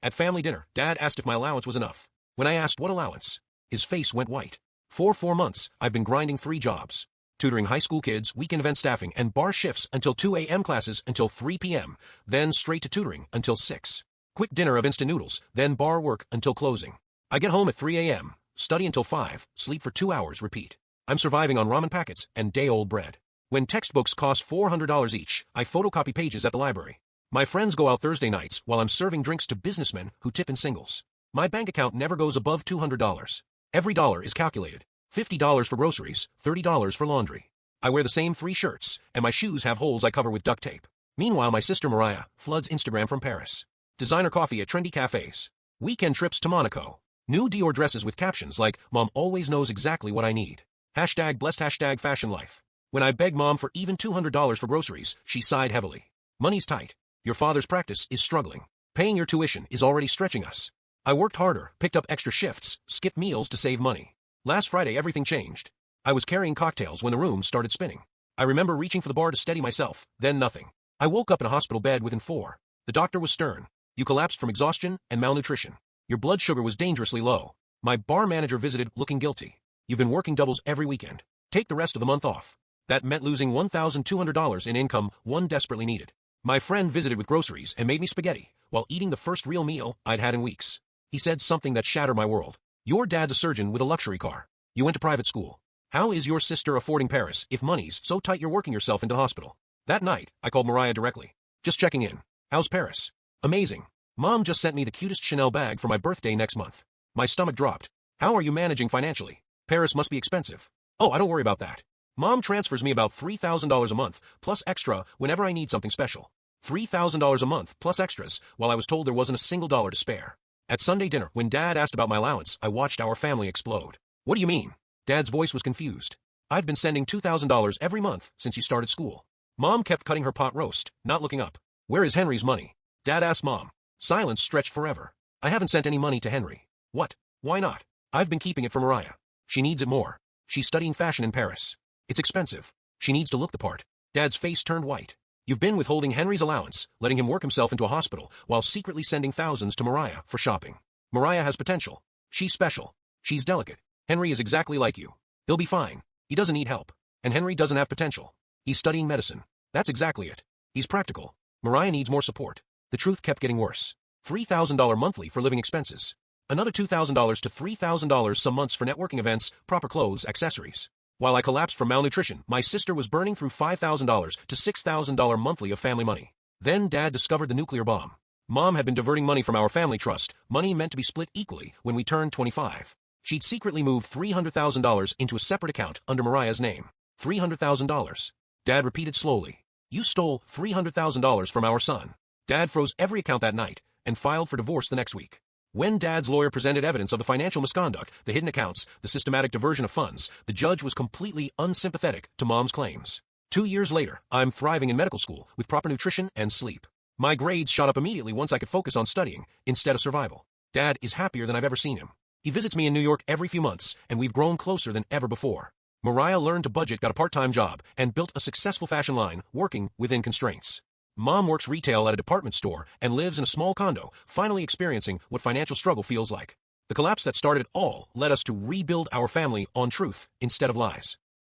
At family dinner, Dad asked if my allowance was enough. When I asked what allowance, his face went white. For 4 months, I've been grinding 3 jobs. Tutoring high school kids, weekend event staffing, and bar shifts until 2 a.m. classes until 3 p.m., then straight to tutoring until 6. Quick dinner of instant noodles, then bar work until closing. I get home at 3 a.m., study until 5, sleep for 2 hours, repeat. I'm surviving on ramen packets and day-old bread. When textbooks cost $400 each, I photocopy pages at the library. My friends go out Thursday nights while I'm serving drinks to businessmen who tip in singles. My bank account never goes above $200. Every dollar is calculated. $50 for groceries, $30 for laundry. I wear the same 3 shirts, and my shoes have holes I cover with duct tape. Meanwhile, my sister Mariah floods Instagram from Paris. Designer coffee at trendy cafes. Weekend trips to Monaco. New Dior dresses with captions like, Mom always knows exactly what I need. #blessed #fashion life. When I begged Mom for even $200 for groceries, she sighed heavily. Money's tight. Your father's practice is struggling. Paying your tuition is already stretching us. I worked harder, picked up extra shifts, skipped meals to save money. Last Friday everything changed. I was carrying cocktails when the room started spinning. I remember reaching for the bar to steady myself, then nothing. I woke up in a hospital bed within 4. The doctor was stern. You collapsed from exhaustion and malnutrition. Your blood sugar was dangerously low. My bar manager visited looking guilty. You've been working doubles every weekend. Take the rest of the month off. That meant losing $1,200 in income one desperately needed. My friend visited with groceries and made me spaghetti while eating the first real meal I'd had in weeks. He said something that shattered my world. Your dad's a surgeon with a luxury car. You went to private school. How is your sister affording Paris if money's so tight you're working yourself into hospital? That night, I called Mariah directly. Just checking in. How's Paris? Amazing. Mom just sent me the cutest Chanel bag for my birthday next month. My stomach dropped. How are you managing financially? Paris must be expensive. Oh, I don't worry about that. Mom transfers me about $3,000 a month, plus extra whenever I need something special. $3,000 a month, plus extras, while I was told there wasn't a single dollar to spare. At Sunday dinner, when Dad asked about my allowance, I watched our family explode. What do you mean? Dad's voice was confused. I've been sending $2,000 every month since you started school. Mom kept cutting her pot roast, not looking up. Where is Henry's money? Dad asked Mom. Silence stretched forever. I haven't sent any money to Henry. What? Why not? I've been keeping it for Mariah. She needs it more. She's studying fashion in Paris. It's expensive. She needs to look the part. Dad's face turned white. You've been withholding Henry's allowance, letting him work himself into a hospital, while secretly sending thousands to Mariah for shopping. Mariah has potential. She's special. She's delicate. Henry is exactly like you. He'll be fine. He doesn't need help. And Henry doesn't have potential. He's studying medicine. That's exactly it. He's practical. Mariah needs more support. The truth kept getting worse. $3,000 monthly for living expenses. Another $2,000 to $3,000 some months for networking events, proper clothes, accessories. While I collapsed from malnutrition, my sister was burning through $5,000 to $6,000 monthly of family money. Then Dad discovered the nuclear bomb. Mom had been diverting money from our family trust, money meant to be split equally when we turned 25. She'd secretly moved $300,000 into a separate account under Mariah's name. $300,000. Dad repeated slowly. You stole $300,000 from our son. Dad froze every account that night and filed for divorce the next week. When Dad's lawyer presented evidence of the financial misconduct, the hidden accounts, the systematic diversion of funds, the judge was completely unsympathetic to Mom's claims. 2 years later, I'm thriving in medical school with proper nutrition and sleep. My grades shot up immediately once I could focus on studying instead of survival. Dad is happier than I've ever seen him. He visits me in New York every few months, and we've grown closer than ever before. Mariah learned to budget, got a part-time job, and built a successful fashion line, working within constraints. Mom works retail at a department store and lives in a small condo, finally experiencing what financial struggle feels like. The collapse that started it all led us to rebuild our family on truth instead of lies.